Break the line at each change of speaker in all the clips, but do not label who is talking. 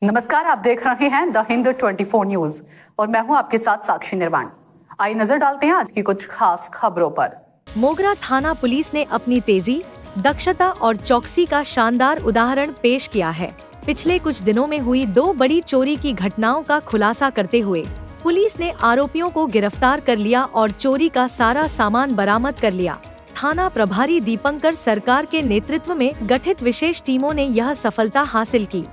नमस्कार, आप देख रहे हैं द हिंद 24 न्यूज और मैं हूं आपके साथ साक्षी निर्वाण। आइए नजर डालते हैं आज की कुछ खास खबरों पर।
मोगरा थाना पुलिस ने अपनी तेजी, दक्षता और चौकसी का शानदार उदाहरण पेश किया है। पिछले कुछ दिनों में हुई 2 बड़ी चोरी की घटनाओं का खुलासा करते हुए पुलिस ने आरोपियों को गिरफ्तार कर लिया और चोरी का सारा सामान बरामद कर लिया। थाना प्रभारी दीपंकर सरकार के नेतृत्व में गठित विशेष टीमों ने यह सफलता हासिल की।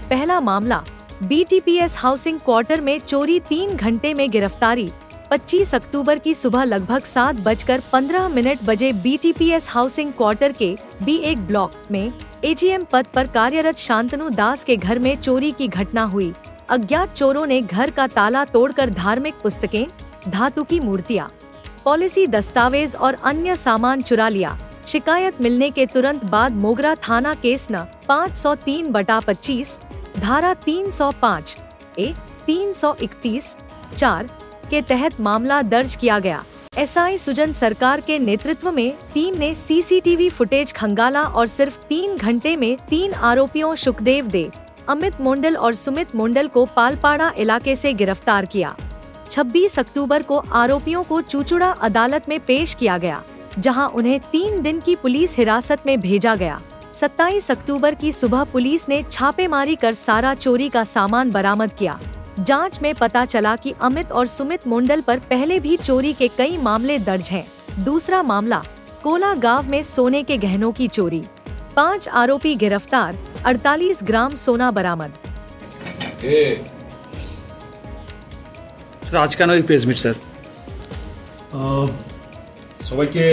पहला मामला BTPS हाउसिंग क्वार्टर में चोरी 3 घंटे में गिरफ्तारी। 25 अक्टूबर की सुबह लगभग 7:15 बजे BTPS हाउसिंग क्वार्टर के B1 ब्लॉक में AGM पद पर कार्यरत शांतनु दास के घर में चोरी की घटना हुई। अज्ञात चोरों ने घर का ताला तोड़कर धार्मिक पुस्तकें, धातु की मूर्तियां, पॉलिसी दस्तावेज और अन्य सामान चुरा लिया। शिकायत मिलने के तुरंत बाद मोगरा थाना केस न 503/25, धारा 305 ए 331 4 के तहत मामला दर्ज किया गया। SI सुजन सरकार के नेतृत्व में टीम ने CCTV फुटेज खंगाला और सिर्फ 3 घंटे में 3 आरोपियों सुखदेव दे, अमित मोंडल और सुमित मोंडल को पालपाड़ा इलाके से गिरफ्तार किया। 26 अक्टूबर को आरोपियों को चूचुड़ा अदालत में पेश किया गया, जहां उन्हें 3 दिन की पुलिस हिरासत में भेजा गया। 27 अक्टूबर की सुबह पुलिस ने छापेमारी कर सारा चोरी का सामान बरामद किया। जांच में पता चला कि अमित और सुमित मोंडल पर पहले भी चोरी के कई मामले दर्ज हैं। दूसरा मामला कोला गांव में सोने के गहनों की चोरी। 5 आरोपी गिरफ्तार, 48 ग्राम सोना बरामद।
सर आज কেন এই প্রেস মিট স্যার?
সবাইকে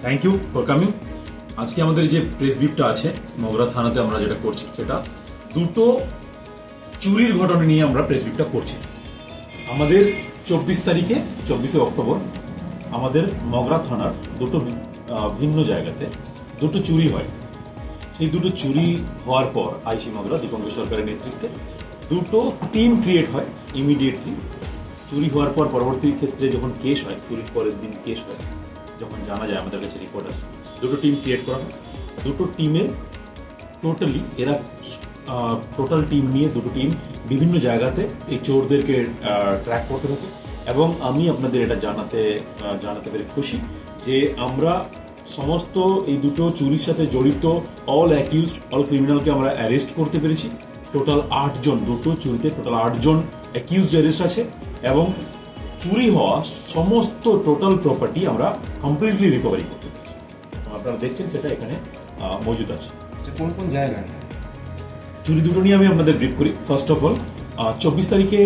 থ্যাংক ইউ ফর কামিং। আজকে আমাদের যে প্রেস ব্রিফটা আছে মোগরা থানাতে আমরা যেটা করছি সেটা দুটো চুরির ঘটনা নিয়ে আমরা প্রেস ব্রিফটা করছি। আমাদের 24 তারিখে 24শে অক্টোবর আমাদের মোগরা থানার দুটো ভিন্ন জায়গাতে দুটো চুরি হয়। সেই দুটো চুরি হওয়ার পর আইসি মোগরা দীপঙ্কর সরকারের নেতৃত্বে দুটো টিম ক্রিয়েট হয় ইমিডিয়েটলি। চুরি হওয়ার পর পরবর্তী ক্ষেত্রে যখন কেস হয়, চুরির পরের দিন কেস হয়, যখন জানা যায় আমাদের কাছে রিপোর্ট আছে, দুটো টিম ক্রিয়েট করা হয়। দুটো টিমে টোটালি এরা টোটাল টিম নিয়ে দুটো টিম বিভিন্ন জায়গাতে এই চোরদেরকে ট্র্যাক করতে থাকে। এবং আমি আপনাদের এটা জানাতে পেরে খুশি যে আমরা সমস্ত এই দুটো চুরির সাথে জড়িত অল অ্যাকিউজড, অল ক্রিমিনালকে আমরা অ্যারেস্ট করতে পেরেছি। টোটাল 8 জন, দুটো চুরিতে টোটাল 8 জন অ্যাকিউজড অ্যারেস্ট আছে এবং চুরি হওয়া সমস্ত টোটাল প্রপার্টি আমরা কমপ্লিটলি রিকভারি করতে পেরেছি। আপনারা দেখছেন সেটা এখানে মজুদ আছে।
কোন কোন জায়গায়
চুরি দুটো নিয়ে আমি আপনাদের ব্রিফ করি। ফার্স্ট অফ অল 24 তারিখে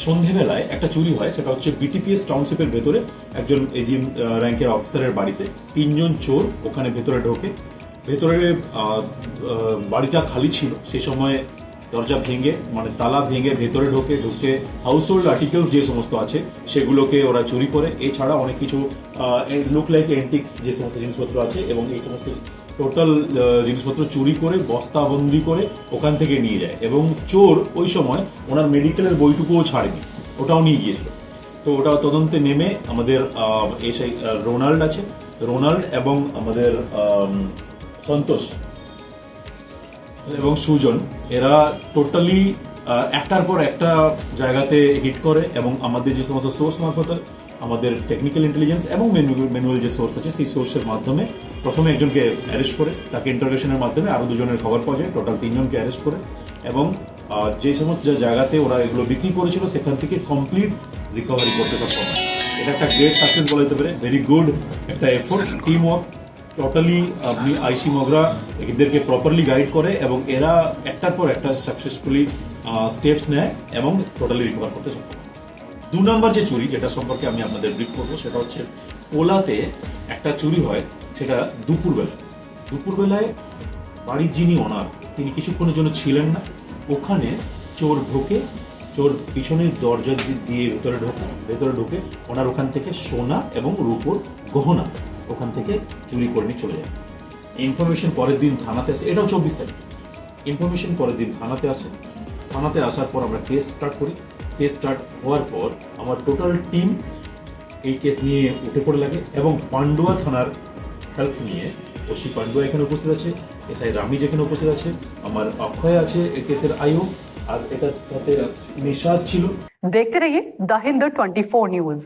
সন্ধেবেলায় একটা চুরি হয়, সেটা হচ্ছে BTPS টাউনশিপের ভেতরে একজন AGM র্যাঙ্কের অফিসারের বাড়িতে 3 জন চোর ওখানে ভেতরে ঢোকে। ভেতরে বাড়িটা খালি ছিল, সেই সময় দরজা ভেঙে মানে তালা ভেঙে ভেতরে ঢুকে হাউস হোল্ড আর্টিকেলস যে সমস্ত আছে সেগুলোকে ওরা চুরি করে। এছাড়া অনেক কিছু লুক লাইক এন্টিক্স যে সমস্ত জিনিসপত্র আছে এবং এই সমস্ত টোটাল জিনিসপত্র চুরি করে বস্তাবন্দি করে ওখান থেকে নিয়ে যায়। এবং চোর ওই সময় ওনার মেডিকেলের বইটুকুও ছাড়েনি, ওটাও নিয়ে গিয়েছিল। তো ওটা তদন্তে নেমে আমাদের এসআই রোনাল্ড এবং আমাদের সন্তোষ এবং সুজন, এরা টোটালি একটার পর একটা জায়গাতে হিট করে এবং আমাদের যে সমস্ত সোর্স মারফত আমাদের টেকনিক্যাল ইন্টেলিজেন্স এবং ম্যানুয়াল যে সোর্স আছে সেই সোর্সের মাধ্যমে প্রথমে একজনকে অ্যারেস্ট করে, তাকে ইন্টারোগেশনের মাধ্যমে আরো 2 জনের খবর পাওয়া যায়। টোটাল 3 জনকে অ্যারেস্ট করে এবং যে সমস্ত জায়গাতে ওরা এগুলো বিক্রি করেছিল সেখান থেকে কমপ্লিট রিকভারি করতে সক্ষম হয়। এটা একটা গ্রেট সাকসেস বলা যেতে পারে, ভেরি গুড একটা এফোর্ট, টিম ওয়ার্ক। টোটালি আপনি আইসি মোগরা এদেরকে প্রপারলি গাইড করে এবং এরা একটার পর একটা সাকসেসফুলি স্টেপস নেয় এবং টোটালি রিকভার করতে সক্ষম। 2 নম্বর যে চুরি যেটা সম্পর্কে আমি আপনাদের ব্রিফ করবো সেটা হচ্ছে ওলাতে একটা চুরি হয়, সেটা দুপুরবেলায় বাড়ির যিনি ওনার তিনি কিছুক্ষণের জন্য ছিলেন না, ওখানে চোর পিছনের দরজা দিয়ে ভেতরে ঢোকে ওনার ওখান থেকে সোনা এবং রূপোর গহনা ওখান থেকে চুরি করে নিয়ে চলে যায়। ইনফরমেশন পরের দিন থানাতে আসে, এটাও 24 তারিখ। ইনফরমেশন পরের দিন থানাতে আসে, থানাতে আসার পর আমরা কেস স্টার্ট করি। কেস স্টার্ট হওয়ার পর আমার টোটাল টিম এই কেস নিয়ে উঠে পড়ে লাগে এবং পান্ডুয়া থানার হেল্প নিয়ে ওসি পান্ডুয়া এখানে উপস্থিত আছে, SI রামি যেখানে উপস্থিত আছে, আমার অক্ষয় আছে এই কেসের আইও, আর এটার সাথে নিশাদ ছিল।
देखते रहिए द हिंद 24 न्यूज।